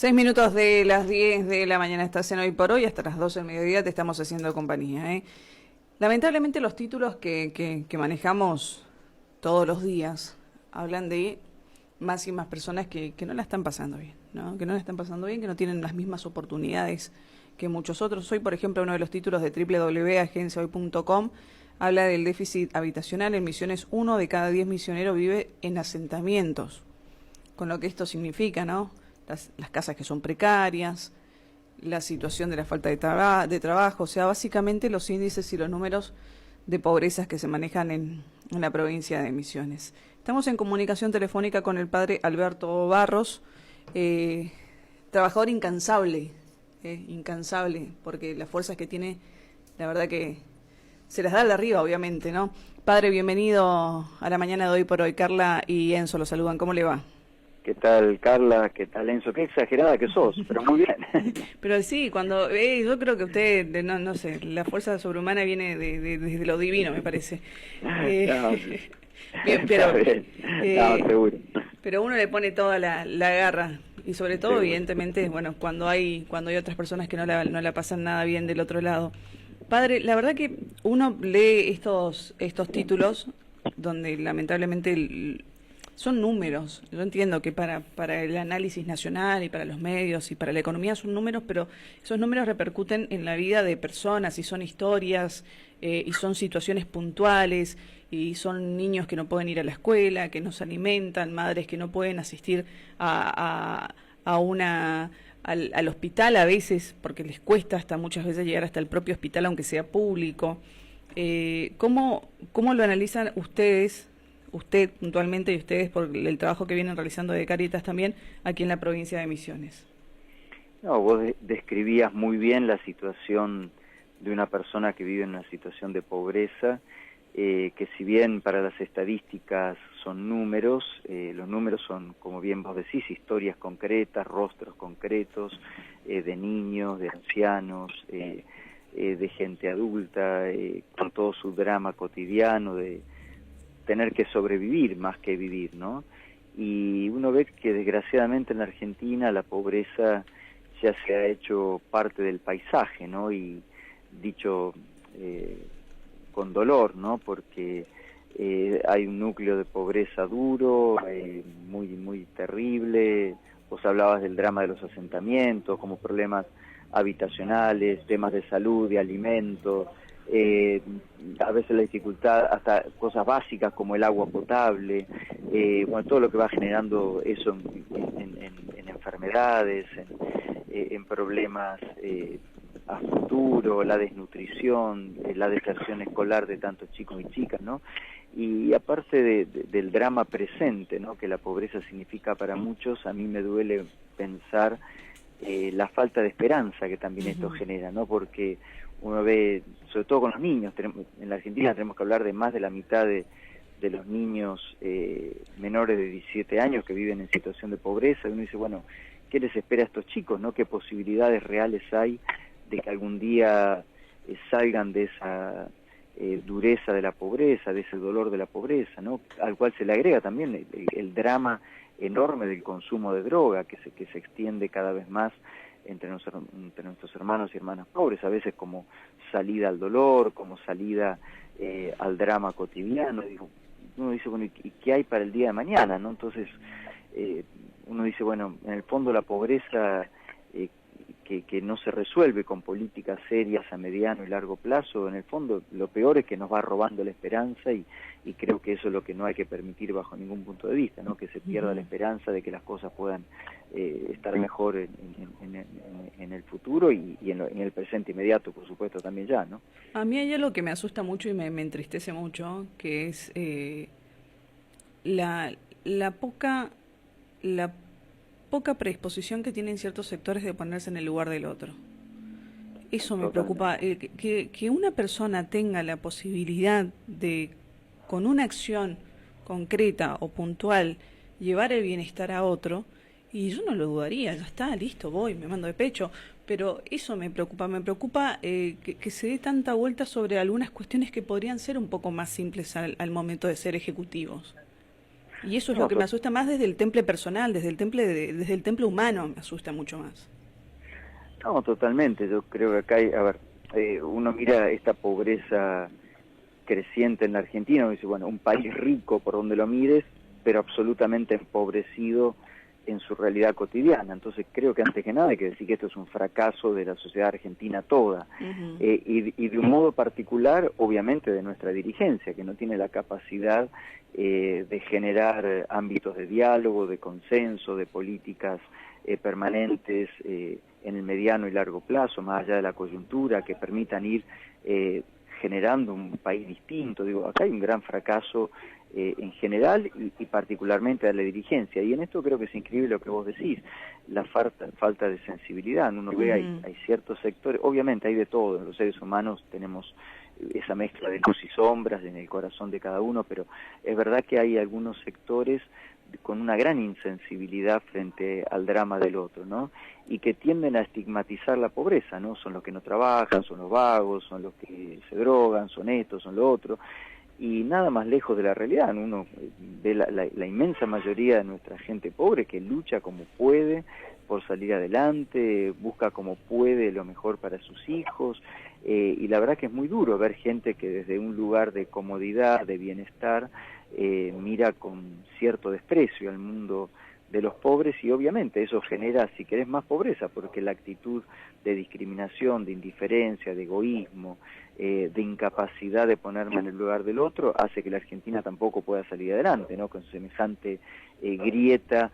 6 minutos de las 10 de la mañana estás en Hoy por Hoy, hasta las 12 del mediodía te estamos haciendo compañía, ¿eh? Lamentablemente los títulos que manejamos todos los días hablan de más y más personas que no la están pasando bien, ¿no? Que no la están pasando bien, que no tienen las mismas oportunidades que muchos otros. Hoy, por ejemplo, uno de los títulos de www.agenciahoy.com habla del déficit habitacional en Misiones. 1 de cada 10 misioneros vive en asentamientos, con lo que esto significa, ¿no? Las casas que son precarias, la situación de la falta de trabajo, o sea, básicamente los índices y los números de pobreza que se manejan en la provincia de Misiones. Estamos en comunicación telefónica con el padre Alberto Barros, trabajador incansable, porque las fuerzas que tiene, la verdad que se las da de arriba, obviamente, ¿no? Padre, bienvenido a la mañana de Hoy por Hoy. Carla y Enzo lo saludan, ¿cómo le va? ¿Qué tal, Carla? ¿Qué tal, Enzo? Qué exagerada que sos, pero muy bien. Pero sí, cuando yo creo que usted, no sé, la fuerza sobrehumana viene desde lo divino, me parece. No, Bien, pero, bien. No, seguro. Pero uno le pone toda la garra, y sobre todo, Seguro. evidentemente, bueno, cuando hay otras personas que no la pasan nada bien del otro lado. Padre, la verdad que uno lee estos títulos donde lamentablemente son números. Yo entiendo que para el análisis nacional y para los medios y para la economía son números, pero esos números repercuten en la vida de personas y son historias y son situaciones puntuales y son niños que no pueden ir a la escuela, que no se alimentan, madres que no pueden asistir al hospital a veces porque les cuesta hasta muchas veces llegar hasta el propio hospital aunque sea público. ¿Cómo lo analizan ustedes? Usted puntualmente y ustedes por el trabajo que vienen realizando de Cáritas también aquí en la provincia de Misiones. No, vos describías muy bien la situación de una persona que vive en una situación de pobreza, que si bien para las estadísticas son números, los números son, como bien vos decís, historias concretas, rostros concretos, de niños, de ancianos, de gente adulta, con todo su drama cotidiano de tener que sobrevivir más que vivir, ¿no? Y uno ve que desgraciadamente en la Argentina la pobreza ya se ha hecho parte del paisaje, ¿no? Y dicho con dolor, ¿no? Porque hay un núcleo de pobreza duro, muy terrible. Vos hablabas del drama de los asentamientos, como problemas habitacionales, temas de salud, de alimentos, a veces la dificultad, hasta cosas básicas como el agua potable, bueno, todo lo que va generando eso en enfermedades, en problemas a futuro, la desnutrición, la deserción escolar de tantos chicos y chicas, ¿no? Y aparte del drama presente, ¿no?, que la pobreza significa para muchos, a mí me duele pensar la falta de esperanza que también esto genera, ¿no? Porque uno ve, sobre todo con los niños, en la Argentina tenemos que hablar de más de la mitad de los niños menores de 17 años que viven en situación de pobreza, y uno dice, bueno, ¿qué les espera a estos chicos, no? ¿Qué posibilidades reales hay de que algún día salgan de esa dureza de la pobreza, de ese dolor de la pobreza, ¿no? Al cual se le agrega también el drama enorme del consumo de droga que se extiende cada vez más entre nuestros hermanos y hermanas pobres, a veces como salida al dolor, como salida al drama cotidiano. Uno dice, bueno, ¿y qué hay para el día de mañana, no? Entonces, uno dice, bueno, en el fondo la pobreza que no se resuelve con políticas serias a mediano y largo plazo, en el fondo lo peor es que nos va robando la esperanza y creo que eso es lo que no hay que permitir bajo ningún punto de vista, ¿no? Que se pierda la esperanza de que las cosas puedan estar mejor en el futuro y en el presente inmediato, por supuesto, también ya, ¿no? A mí hay algo que me asusta mucho y me entristece mucho, que es la poca predisposición que tienen ciertos sectores de ponerse en el lugar del otro. Eso me preocupa, que una persona tenga la posibilidad de, con una acción concreta o puntual, llevar el bienestar a otro, y yo no lo dudaría, ya está, listo, voy, me mando de pecho, pero eso me preocupa que se dé tanta vuelta sobre algunas cuestiones que podrían ser un poco más simples al momento de ser ejecutivos. Y eso es lo No, que me asusta más desde el temple personal, desde el temple humano me asusta mucho más. no, totalmente. Yo creo que acá hay, a ver, uno mira esta pobreza creciente en la Argentina, uno dice, bueno, un país rico por donde lo mires, pero absolutamente empobrecido en su realidad cotidiana. Entonces creo que antes que nada hay que decir que esto es un fracaso de la sociedad argentina toda, y de un modo particular, obviamente, de nuestra dirigencia, que no tiene la capacidad de generar ámbitos de diálogo, de consenso, de políticas permanentes en el mediano y largo plazo, más allá de la coyuntura, que permitan ir generando un país distinto. Digo, acá hay un gran fracaso en general y particularmente de la dirigencia, y en esto creo que se inscribe lo que vos decís, la falta de sensibilidad. Uno ve, hay ciertos sectores, obviamente hay de todo, en los seres humanos tenemos esa mezcla de luz y sombras en el corazón de cada uno, pero es verdad que hay algunos sectores con una gran insensibilidad frente al drama del otro, ¿no? Y que tienden a estigmatizar la pobreza, ¿no? Son los que no trabajan, son los vagos, son los que se drogan, son estos, son lo otro, y nada más lejos de la realidad. Uno ve la inmensa mayoría de nuestra gente pobre que lucha como puede por salir adelante, busca como puede lo mejor para sus hijos, y la verdad que es muy duro ver gente que desde un lugar de comodidad, de bienestar, mira con cierto desprecio al mundo de los pobres, y obviamente eso genera, si querés, más pobreza, porque la actitud de discriminación, de indiferencia, de egoísmo, de incapacidad de ponerme en el lugar del otro, hace que la Argentina tampoco pueda salir adelante, ¿no? Con semejante grieta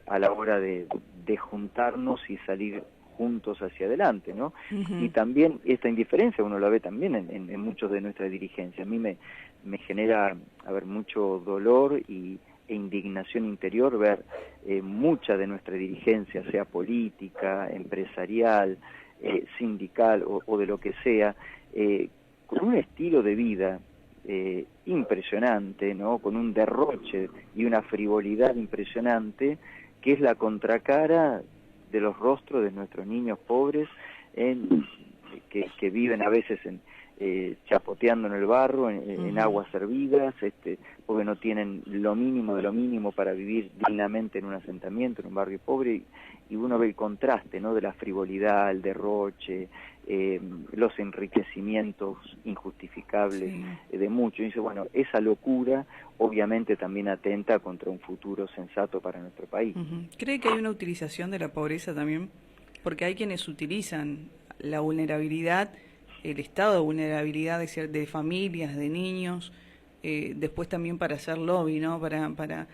a la hora de juntarnos y salir juntos hacia adelante, ¿no? Y también esta indiferencia uno la ve también en muchos de nuestras dirigencias. A mí me genera, mucho dolor e indignación interior ver mucha de nuestra dirigencia, sea política, empresarial, sindical o de lo que sea, con un estilo de vida impresionante, ¿no? Con un derroche y una frivolidad impresionante, que es la contracara de los rostros de nuestros niños pobres que viven a veces chapoteando en el barro, en aguas servidas, porque no tienen lo mínimo de lo mínimo para vivir dignamente en un asentamiento, en un barrio pobre, y uno ve el contraste, ¿no? De la frivolidad, el derroche, los enriquecimientos injustificables de muchos. Y dice, bueno, esa locura obviamente también atenta contra un futuro sensato para nuestro país. ¿Cree que hay una utilización de la pobreza también? Porque hay quienes utilizan la vulnerabilidad, el estado de vulnerabilidad de familias, de niños, después también para hacer lobby, ¿no? Para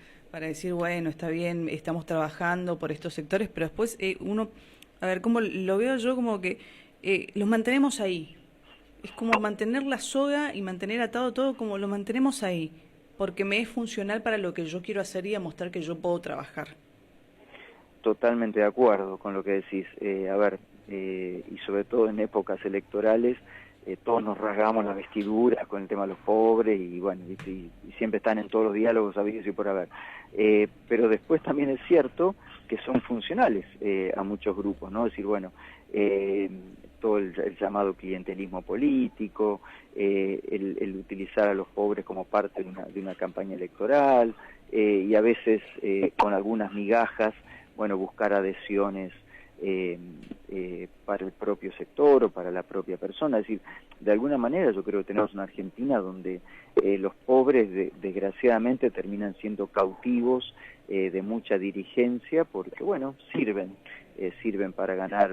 decir, bueno, está bien, estamos trabajando por estos sectores, pero después uno, a ver, ¿cómo lo veo yo? Como que los mantenemos ahí. Es como mantener la soga y mantener atado todo, como lo mantenemos ahí, porque me es funcional para lo que yo quiero hacer y demostrar que yo puedo trabajar. Totalmente de acuerdo con lo que decís. Y sobre todo en épocas electorales, todos nos rasgamos las vestiduras con el tema de los pobres, y bueno, y siempre están en todos los diálogos habidos y por haber. Pero después también es cierto que son funcionales a muchos grupos, ¿no? Es decir, bueno, todo el llamado clientelismo político, el utilizar a los pobres como parte de una campaña electoral, y a veces con algunas migajas, bueno, buscar adhesiones para el propio sector o para la propia persona. Es decir, de alguna manera yo creo que tenemos una Argentina donde los pobres desgraciadamente terminan siendo cautivos de mucha dirigencia, porque bueno, sirven para ganar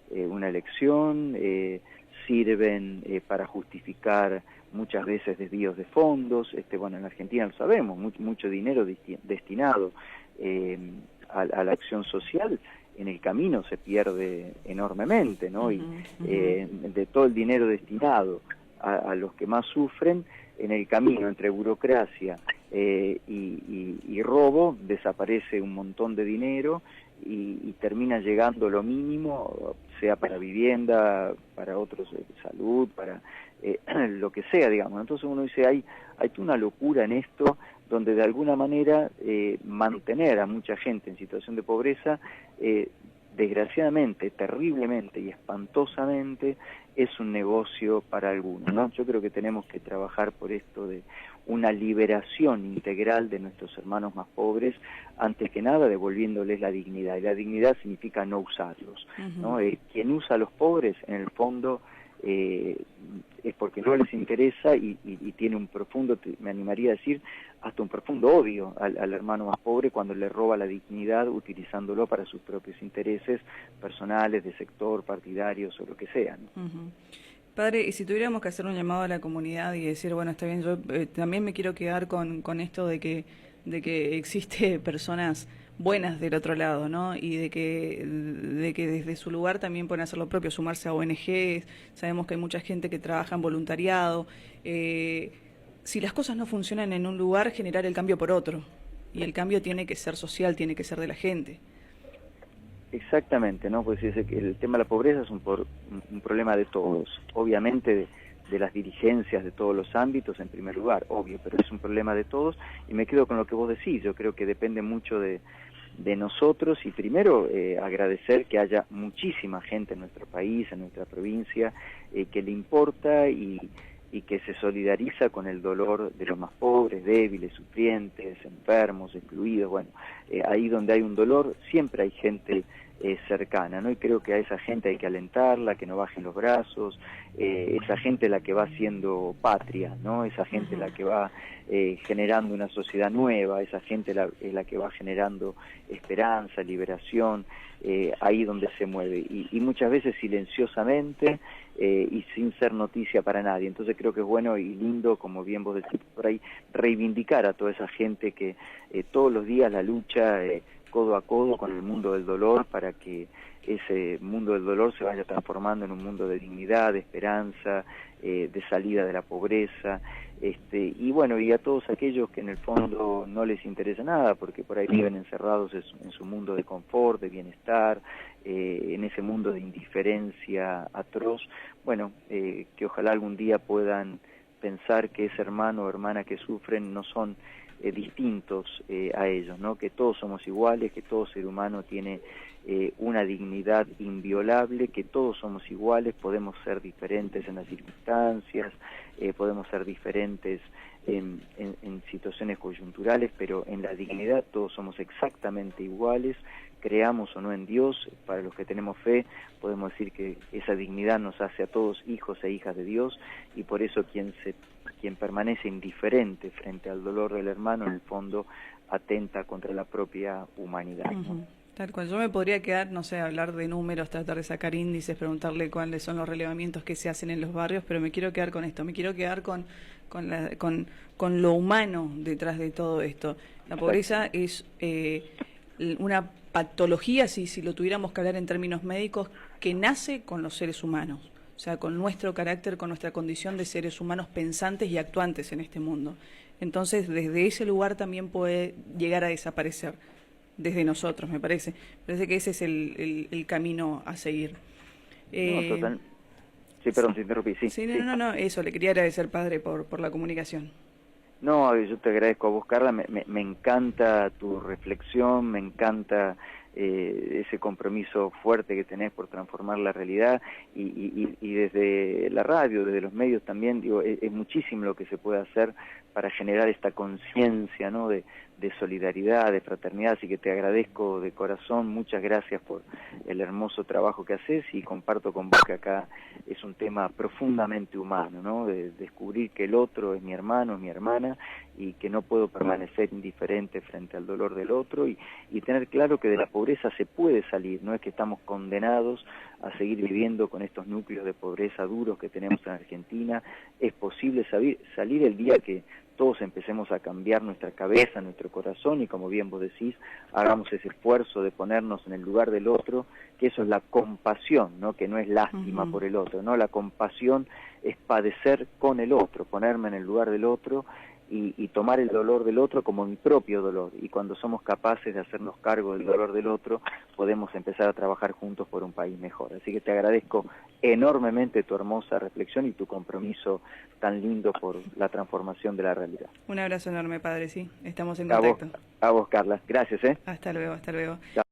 una elección, sirven para justificar muchas veces desvíos de fondos. Bueno, en Argentina lo sabemos, mucho dinero destinado a la acción social en el camino se pierde enormemente, ¿no? Y de todo el dinero destinado a los que más sufren, en el camino entre burocracia y robo desaparece un montón de dinero y termina llegando lo mínimo, sea para vivienda, para otros salud, para lo que sea, digamos. Entonces uno dice, hay una locura en esto, donde de alguna manera mantener a mucha gente en situación de pobreza desgraciadamente, terriblemente y espantosamente es un negocio para algunos, ¿no? Yo creo que tenemos que trabajar por esto de una liberación integral de nuestros hermanos más pobres, antes que nada devolviéndoles la dignidad, y la dignidad significa no usarlos, ¿no? Quien usa a los pobres, en el fondo, es porque no les interesa y tiene un profundo, me animaría a decir, hasta un profundo odio al hermano más pobre cuando le roba la dignidad utilizándolo para sus propios intereses personales, de sector, partidarios o lo que sea, ¿no? Padre, y si tuviéramos que hacer un llamado a la comunidad y decir, bueno, está bien, yo también me quiero quedar con esto de que existe personas buenas del otro lado, ¿no? Y de que desde su lugar también pueden hacer lo propio, sumarse a ONGs, sabemos que hay mucha gente que trabaja en voluntariado. Si las cosas no funcionan en un lugar, generar el cambio por otro. Y el cambio tiene que ser social, tiene que ser de la gente. Exactamente, ¿no? Pues dice que el tema de la pobreza es un problema de todos, obviamente de las dirigencias de todos los ámbitos en primer lugar, obvio, pero es un problema de todos, y me quedo con lo que vos decís. Yo creo que depende mucho de nosotros, y primero agradecer que haya muchísima gente en nuestro país, en nuestra provincia, que le importa y que se solidariza con el dolor de los más pobres, débiles, sufrientes, enfermos, excluidos. Bueno, ahí donde hay un dolor siempre hay gente cercana, ¿no? Y creo que a esa gente hay que alentarla, que no bajen los brazos, esa gente la que va haciendo patria, ¿no? Esa gente la que va generando una sociedad nueva, esa gente es la que va generando esperanza, liberación, ahí donde se mueve, y muchas veces silenciosamente y sin ser noticia para nadie. Entonces creo que es bueno y lindo, como bien vos decís por ahí, reivindicar a toda esa gente que todos los días la lucha codo a codo con el mundo del dolor, para que ese mundo del dolor se vaya transformando en un mundo de dignidad, de esperanza, de salida de la pobreza, y bueno, y a todos aquellos que en el fondo no les interesa nada, porque por ahí viven encerrados en su mundo de confort, de bienestar, en ese mundo de indiferencia atroz, bueno, que ojalá algún día puedan pensar que ese hermano o hermana que sufren no son distintos a ellos, ¿no? Que todos somos iguales, que todo ser humano tiene una dignidad inviolable, que todos somos iguales, podemos ser diferentes en las circunstancias, podemos ser diferentes en situaciones coyunturales, pero en la dignidad todos somos exactamente iguales, creamos o no en Dios. Para los que tenemos fe podemos decir que esa dignidad nos hace a todos hijos e hijas de Dios, y por eso quien permanece indiferente frente al dolor del hermano, en el fondo atenta contra la propia humanidad, ¿no? Tal cual. Yo me podría quedar, no sé, hablar de números, tratar de sacar índices, preguntarle cuáles son los relevamientos que se hacen en los barrios, pero me quiero quedar con esto, me quiero quedar con lo humano detrás de todo esto. La pobreza es una patología, si lo tuviéramos que hablar en términos médicos, que nace con los seres humanos, o sea, con nuestro carácter, con nuestra condición de seres humanos pensantes y actuantes en este mundo. Entonces, desde ese lugar también puede llegar a desaparecer, desde nosotros, me parece. Me parece que ese es el camino a seguir. No, total. Sí, perdón, te interrumpí, sí. Sí, no, eso, le quería agradecer, padre, por la comunicación. No, yo te agradezco a vos, Carla, me encanta tu reflexión, me encanta ese compromiso fuerte que tenés por transformar la realidad, y desde la radio, desde los medios también, digo, es muchísimo lo que se puede hacer para generar esta conciencia, ¿no?, de solidaridad, de fraternidad, así que te agradezco de corazón, muchas gracias por el hermoso trabajo que haces, y comparto con vos que acá es un tema profundamente humano, ¿no?, de descubrir que el otro es mi hermano, es mi hermana, y que no puedo permanecer indiferente frente al dolor del otro, y tener claro que de la pobreza se puede salir, no es que estamos condenados a seguir viviendo con estos núcleos de pobreza duros que tenemos en Argentina. Es posible salir el día que todos empecemos a cambiar nuestra cabeza, nuestro corazón, y como bien vos decís, hagamos ese esfuerzo de ponernos en el lugar del otro, que eso es la compasión, ¿no?, que no es lástima por el otro, ¿no? La compasión es padecer con el otro, ponerme en el lugar del otro y tomar el dolor del otro como mi propio dolor, y cuando somos capaces de hacernos cargo del dolor del otro, podemos empezar a trabajar juntos por un país mejor. Así que te agradezco enormemente tu hermosa reflexión y tu compromiso tan lindo por la transformación de la realidad. Un abrazo enorme, padre, sí, estamos en contacto. A vos, Carla. Gracias, Hasta luego, hasta luego. Chao.